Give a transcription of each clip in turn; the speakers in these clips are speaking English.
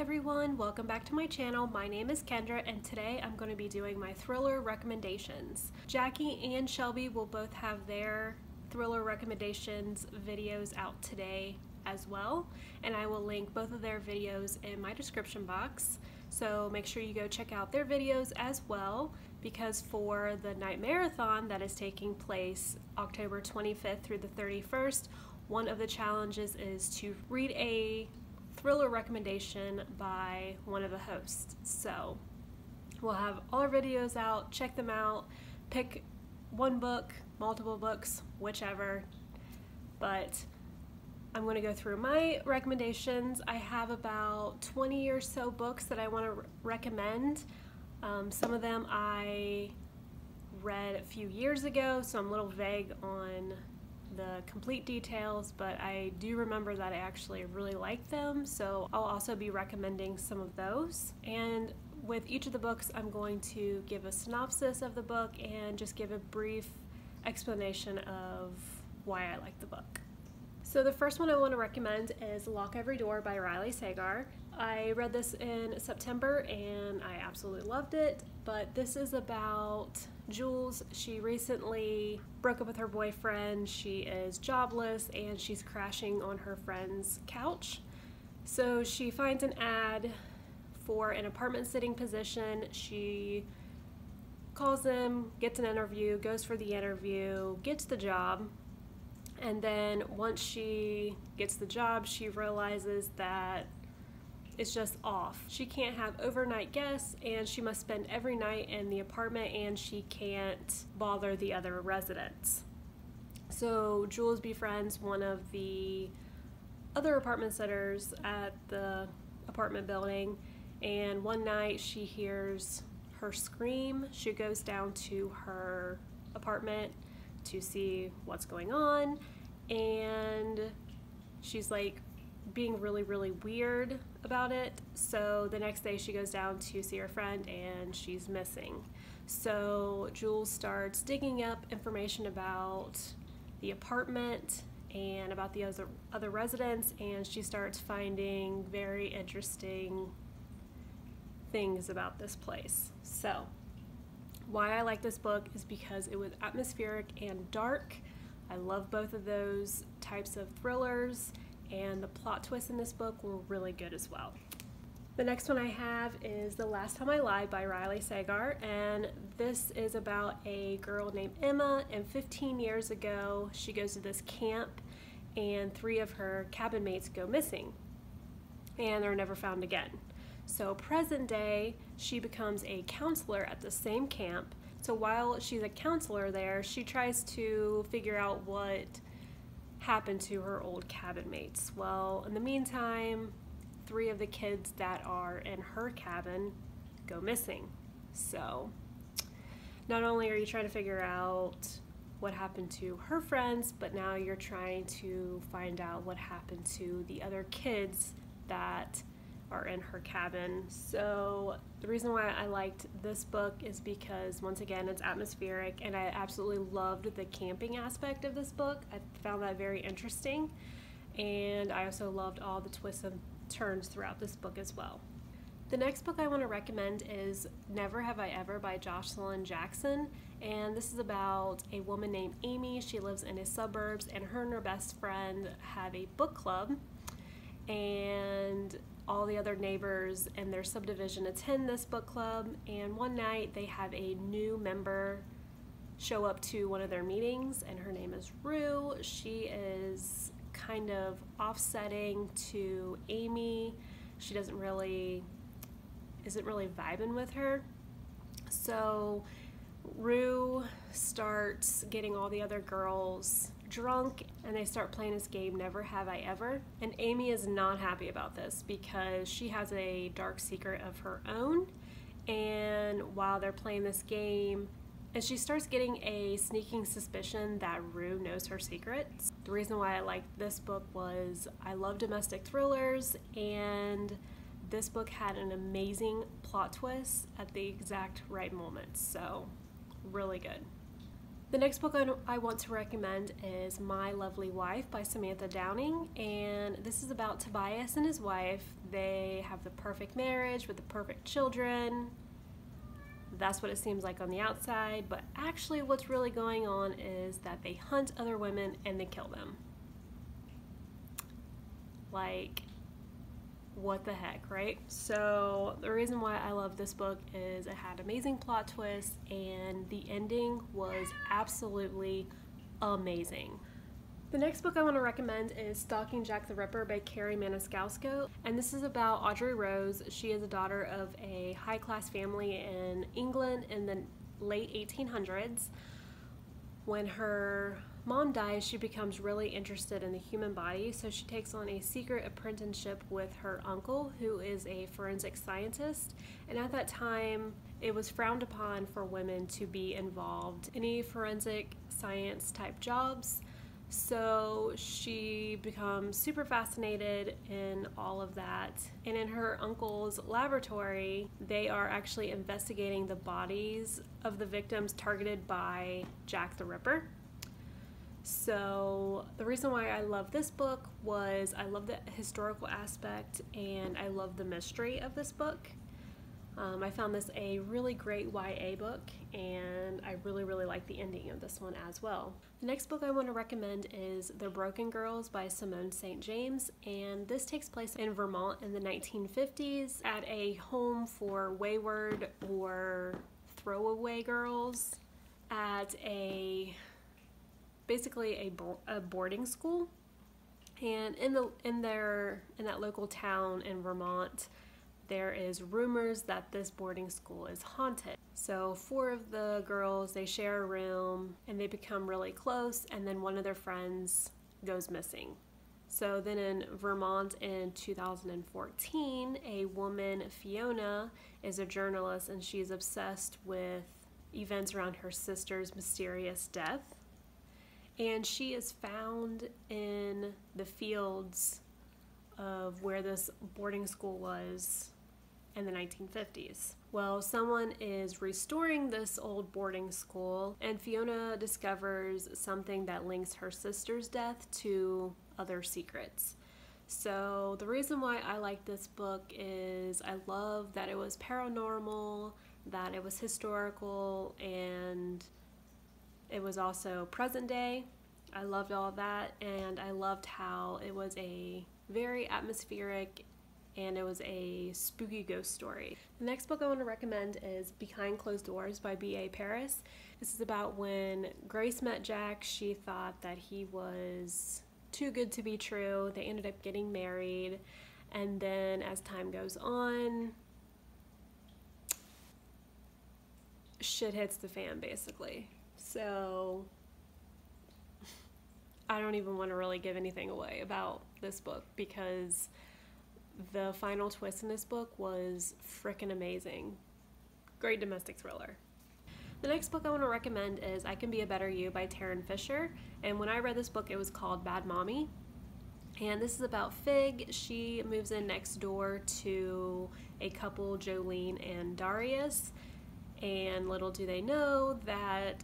everyone, welcome back to my channel. My name is Kendra and today I'm going to be doing my thriller recommendations. Jackie and Shelby will both have their thriller recommendations videos out today as well, and I will link both of their videos in my description box, so make sure you go check out their videos as well, because for the Nightmareathon that is taking place October 25th through the 31st, one of the challenges is to read a thriller recommendation by one of the hosts. So we'll have all our videos out, check them out, pick one book, multiple books, whichever, but I'm going to go through my recommendations. I have about 20 or so books that I want to recommend. Some of them I read a few years ago, so I'm a little vague on the complete details, but I do remember that I actually really like them, so I'll also be recommending some of those. And with each of the books, I'm going to give a synopsis of the book and just give a brief explanation of why I like the book. So the first one I want to recommend is Lock Every Door by Riley Sagar. I read this in September and I absolutely loved it, but this is about Jules. She recently broke up with her boyfriend, she is jobless, and she's crashing on her friend's couch. So she finds an ad for an apartment sitting position. She calls them, gets an interview, goes for the interview, gets the job, and then once she gets the job, she realizes that it's just off. She can't have overnight guests and she must spend every night in the apartment, and she can't bother the other residents. So Jules befriends one of the other apartment sitters at the apartment building, and one night she hears her scream. She goes down to her apartment to see what's going on, and she's like being really weird about it. So the next day she goes down to see her friend and she's missing. So Jules starts digging up information about the apartment and about the other residents, and she starts finding very interesting things about this place. So why I like this book is because it was atmospheric and dark. I love both of those types of thrillers, and the plot twists in this book were really good as well. The next one I have is The Last Time I Lied by Riley Sagar, and this is about a girl named Emma, and 15 years ago she goes to this camp and 3 of her cabin mates go missing and they're never found again. So present day, she becomes a counselor at the same camp. So while she's a counselor there, she tries to figure out what happened to her old cabin mates. Well, in the meantime, 3 of the kids that are in her cabin go missing. So not only are you trying to figure out what happened to her friends, but now you're trying to find out what happened to the other kids that are in her cabin. So the reason why I liked this book is because, once again, it's atmospheric, and I absolutely loved the camping aspect of this book. I found that very interesting, and I also loved all the twists and turns throughout this book as well. The next book I want to recommend is Never Have I Ever by Jacqueline Jackson, and this is about a woman named Amy. She lives in the suburbs, and her best friend have a book club, and all the other neighbors in their subdivision attend this book club, and one night they have a new member show up to one of their meetings, and her name is Rue. She is kind of offsetting to Amy. She isn't really vibing with her. So Rue starts getting all the other girls drunk, and they start playing this game, Never Have I Ever, and Amy is not happy about this because she has a dark secret of her own. And while they're playing this game, and she starts getting a sneaking suspicion that Rue knows her secrets. The reason why I liked this book was I love domestic thrillers, and this book had an amazing plot twist at the exact right moment, so really good. The next book I want to recommend is My Lovely Wife by Samantha Downing, and this is about Tobias and his wife. They have the perfect marriage with the perfect children. That's what it seems like on the outside, but actually what's really going on is that they hunt other women and they kill them. Like, what the heck, right? So the reason why I love this book is it had amazing plot twists and the ending was absolutely amazing. The next book I want to recommend is Stalking Jack the Ripper by Carrie Maniscalco, and this is about Audrey Rose. She is a daughter of a high-class family in England in the late 1800s. When her mom dies, she becomes really interested in the human body, so she takes on a secret apprenticeship with her uncle, who is a forensic scientist. And at that time, it was frowned upon for women to be involved in any forensic science type jobs. So she becomes super fascinated in all of that. And in her uncle's laboratory, they are actually investigating the bodies of the victims targeted by Jack the Ripper. So the reason why I love this book was I love the historical aspect and I love the mystery of this book. I found this a really great YA book, and I really like the ending of this one as well. The next book I want to recommend is The Broken Girls by Simone St. James, and this takes place in Vermont in the 1950s at a home for wayward or throwaway girls at basically a boarding school. And in that local town in Vermont, there is rumors that this boarding school is haunted. So 4 of the girls, they share a room and they become really close, and then one of their friends goes missing. So then in Vermont in 2014, a woman, Fiona, is a journalist, and she's obsessed with events around her sister's mysterious death. And she is found in the fields of where this boarding school was in the 1950s. Well, someone is restoring this old boarding school, and Fiona discovers something that links her sister's death to other secrets. So the reason why I like this book is I love that it was paranormal, that it was historical, and it was also present day. I loved all of that, and I loved how it was a very atmospheric and it was a spooky ghost story. The next book I want to recommend is Behind Closed Doors by B.A. Paris. This is about when Grace met Jack. She thought that he was too good to be true. They ended up getting married, and then as time goes on, shit hits the fan basically. So I don't even want to really give anything away about this book because the final twist in this book was frickin' amazing. Great domestic thriller. The next book I want to recommend is I Can Be a Better You by Taryn Fisher. And when I read this book, it was called Bad Mommy. And this is about Fig. She moves in next door to a couple, Jolene and Darius. And little do they know that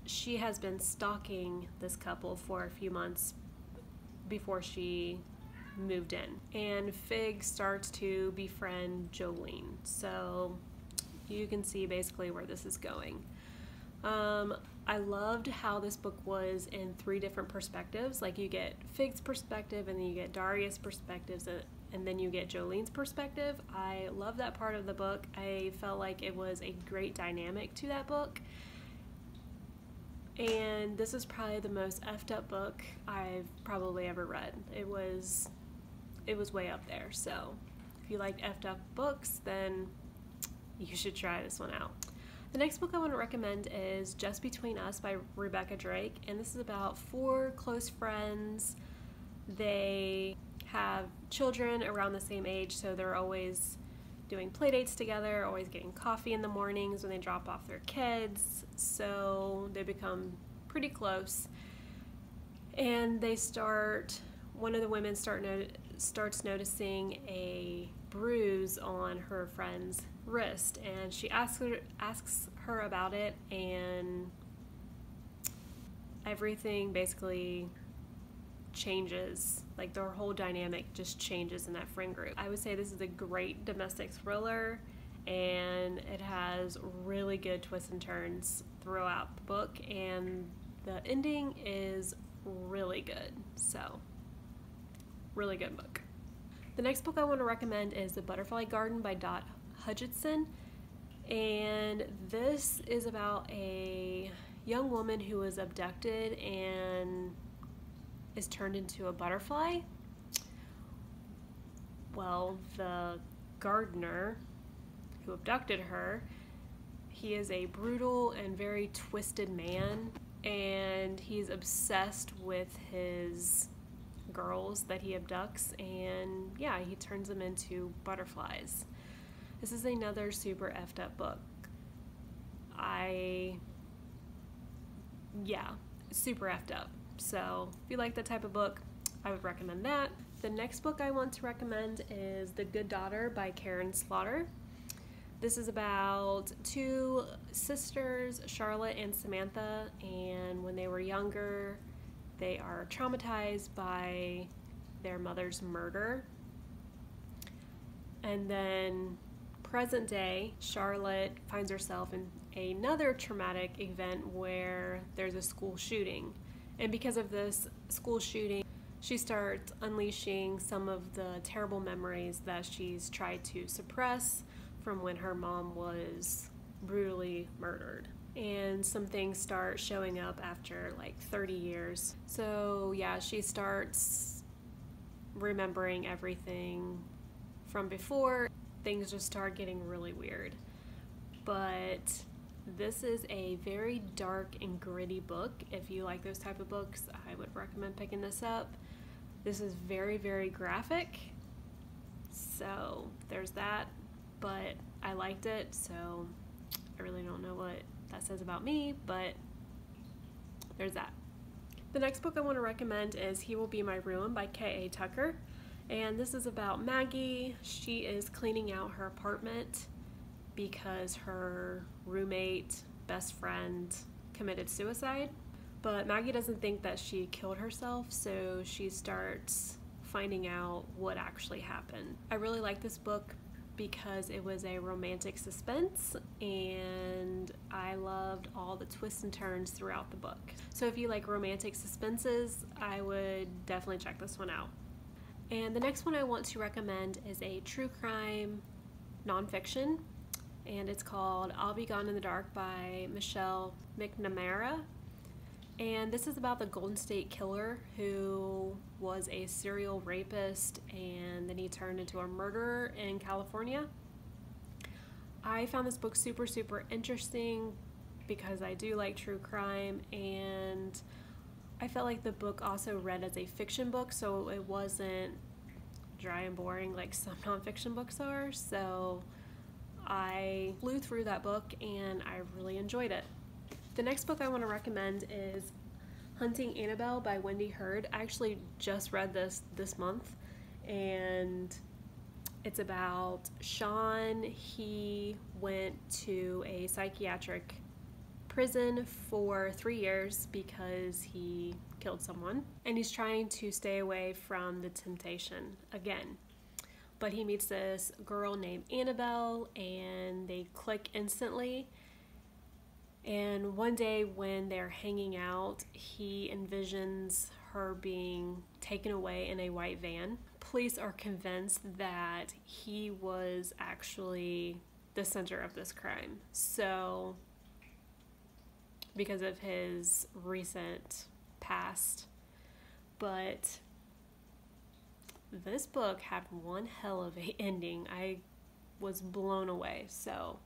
she has been stalking this couple for a few months before she moved in. And Fig starts to befriend Jolene. So you can see basically where this is going. I loved how this book was in 3 different perspectives. Like you get Fig's perspective, and then you get Darius' perspectives, and then you get Jolene's perspective. I love that part of the book. I felt like it was a great dynamic to that book. And this is probably the most effed up book I've probably ever read. It was way up there. So if you like effed up books, then you should try this one out. The next book I want to recommend is Just Between Us by Rebecca Drake, and this is about 4 close friends. They have children around the same age, so they're always doing play dates together, always getting coffee in the mornings when they drop off their kids, so they become pretty close. And one of the women starts noticing a bruise on her friend's wrist, and she asks her about it, and everything basically changes, like their whole dynamic just changes in that friend group. I would say this is a great domestic thriller, and it has really good twists and turns throughout the book, and the ending is really good. So, really good book. The next book I want to recommend is The Butterfly Garden by Dot Hutchinson, and this is about a young woman who was abducted and is turned into a butterfly. Well, the gardener who abducted her, he is a brutal and very twisted man, and he's obsessed with his girls that he abducts, and yeah, he turns them into butterflies. This is another super effed up book. Super effed up. So if you like that type of book, I would recommend that. The next book I want to recommend is The Good Daughter by Karen Slaughter. This is about two sisters, Charlotte and Samantha, and when they were younger, they are traumatized by their mother's murder. And then present day, Charlotte finds herself in another traumatic event where there's a school shooting. And because of this school shooting, she starts unleashing some of the terrible memories that she's tried to suppress from when her mom was brutally murdered. And some things start showing up after like 30 years. So yeah, she starts remembering everything from before. Things just start getting really weird. But this is a very dark and gritty book. If you like those type of books, I would recommend picking this up. This is very, very graphic. So there's that, but I liked it, so I really don't know what that says about me, but there's that. The next book I want to recommend is He Will Be My Ruin by K.A. Tucker. And this is about Maggie. She is cleaning out her apartment because her roommate, best friend, committed suicide. But Maggie doesn't think that she killed herself, so she starts finding out what actually happened. I really like this book because it was a romantic suspense, and I loved all the twists and turns throughout the book. So if you like romantic suspenses, I would definitely check this one out. And the next one I want to recommend is a true crime nonfiction, and it's called I'll Be Gone in the Dark by Michelle McNamara. And this is about the Golden State Killer who was a serial rapist and then he turned into a murderer in California. I found this book super, super interesting because I do like true crime, and I felt like the book also read as a fiction book, so it wasn't dry and boring like some nonfiction books are. So I flew through that book and I really enjoyed it. The next book I want to recommend is Hunting Annabelle by Wendy Hurd. I actually just read this month, and it's about Sean. He went to a psychiatric prison for 3 years because he killed someone, and he's trying to stay away from the temptation again. But he meets this girl named Annabelle, and they click instantly. And one day when they're hanging out, he envisions her being taken away in a white van. Police are convinced that he was actually the center of this crime. So, because of his recent past. But this book had one hell of an ending. I was blown away. So,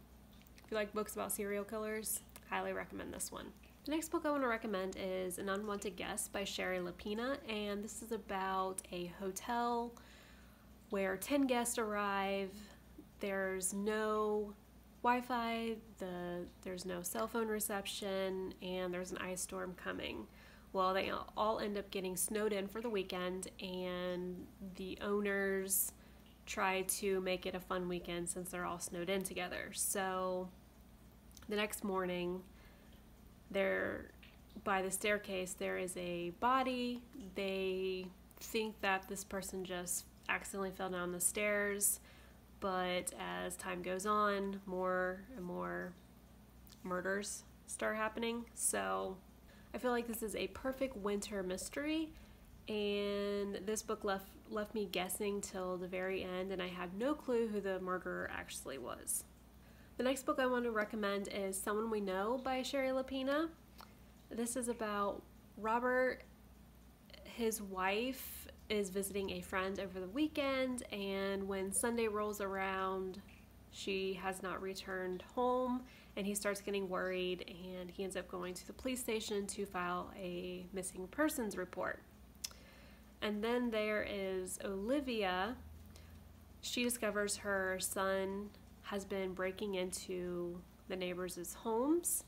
if you like books about serial killers, highly recommend this one. The next book I want to recommend is An Unwanted Guest by Sherry Lapina, and this is about a hotel where 10 guests arrive. There's no Wi-Fi, there's no cell phone reception, and there's an ice storm coming. Well, they all end up getting snowed in for the weekend, and the owners try to make it a fun weekend since they're all snowed in together. So the next morning, they're by the staircase there is a body. They think that this person just accidentally fell down the stairs, but as time goes on, more and more murders start happening. So I feel like this is a perfect winter mystery, and this book left me guessing till the very end, and I had no clue who the murderer actually was. The next book I want to recommend is Someone We Know by Sherry Lapina. This is about Robert. His wife is visiting a friend over the weekend, and when Sunday rolls around, she has not returned home, and he starts getting worried, and he ends up going to the police station to file a missing persons report. And then there is Olivia. She discovers her son has been breaking into the neighbors' homes,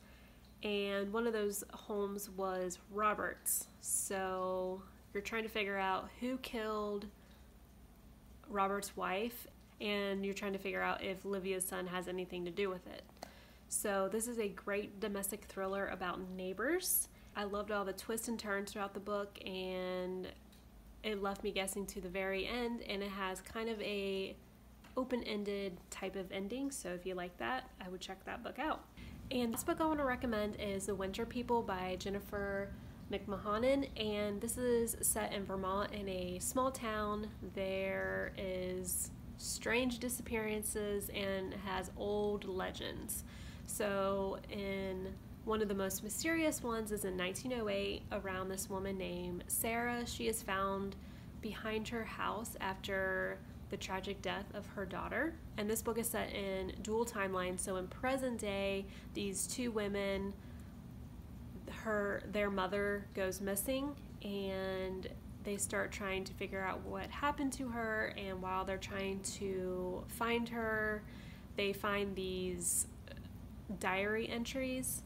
and one of those homes was Robert's. So you're trying to figure out who killed Robert's wife, and you're trying to figure out if Olivia's son has anything to do with it. So this is a great domestic thriller about neighbors. I loved all the twists and turns throughout the book, and it left me guessing to the very end, and it has kind of a open-ended type of ending, so if you like that, I would check that book out. And this book I want to recommend is The Winter People by Jennifer McMahon, and this is set in Vermont in a small town. There is strange disappearances and has old legends. So in one of the most mysterious ones is in 1908 around this woman named Sarah. She is found behind her house after the tragic death of her daughter. And this book is set in dual timelines. So in present day, these two women, their mother goes missing, and they start trying to figure out what happened to her. And while they're trying to find her, they find these diary entries,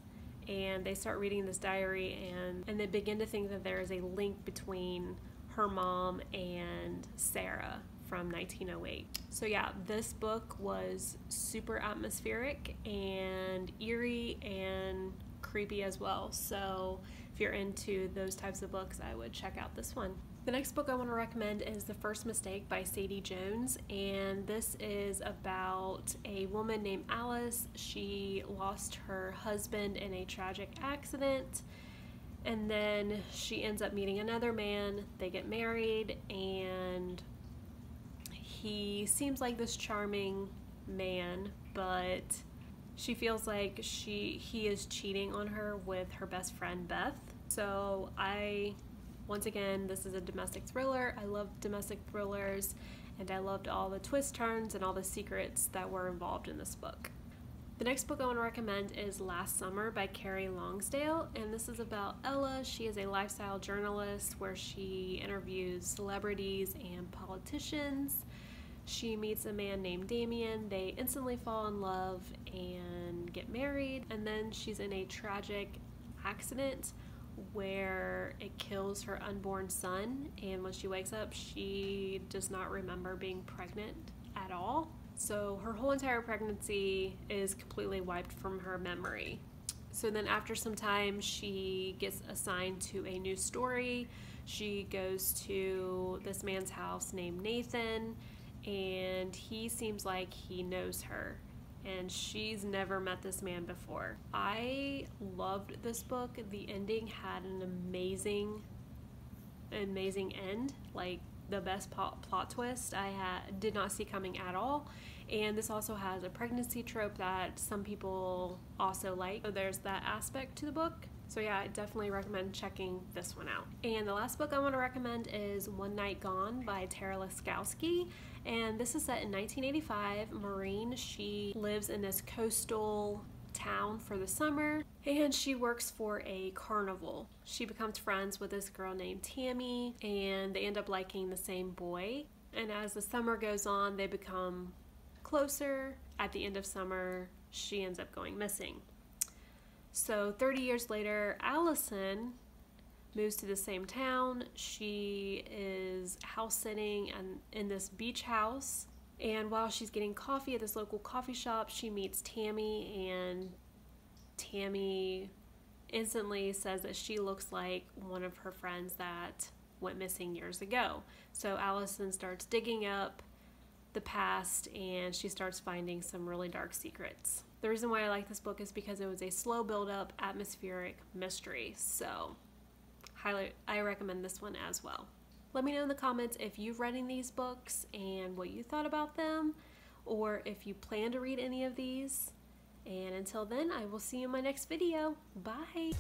and they start reading this diary, and they begin to think that there is a link between her mom and Sarah from 1908. So yeah, this book was super atmospheric and eerie and creepy as well. So if you're into those types of books, I would check out this one. The next book I want to recommend is The First Mistake by Sadie Jones, and this is about a woman named Alice. She lost her husband in a tragic accident, and then she ends up meeting another man. They get married, and he seems like this charming man, but she feels like he is cheating on her with her best friend Beth. So once again, this is a domestic thriller. I love domestic thrillers, and I loved all the twists, turns, and all the secrets that were involved in this book. The next book I want to recommend is Last Summer by Carrie Longsdale, and this is about Ella. She is a lifestyle journalist where she interviews celebrities and politicians. She meets a man named Damien. They instantly fall in love and get married, and then she's in a tragic accident where it kills her unborn son, and when she wakes up, she does not remember being pregnant at all. So her whole entire pregnancy is completely wiped from her memory. So then after some time, she gets assigned to a new story. She goes to this man's house named Nathan, and he seems like he knows her, and she's never met this man before. I loved this book. The ending had an amazing end, like the best plot twist I did not see coming at all. And this also has a pregnancy trope that some people also like, so there's that aspect to the book. So yeah, I definitely recommend checking this one out. And the last book I want to recommend is One Night Gone by Tara Laskowski, and this is set in 1985. Maureen, she lives in this coastal town for the summer, and she works for a carnival. She becomes friends with this girl named Tammy, and they end up liking the same boy. And as the summer goes on, they become closer. At the end of summer, she ends up going missing. So 30 years later, Allison moves to the same town. She is house sitting in this beach house, and while she's getting coffee at this local coffee shop, she meets Tammy, and Tammy instantly says that she looks like one of her friends that went missing years ago. So Allison starts digging up the past and she starts finding some really dark secrets. The reason why I like this book is because it was a slow build-up, atmospheric mystery. So I recommend this one as well. Let me know in the comments if you've read any of these books and what you thought about them, or if you plan to read any of these. And until then, I will see you in my next video. Bye!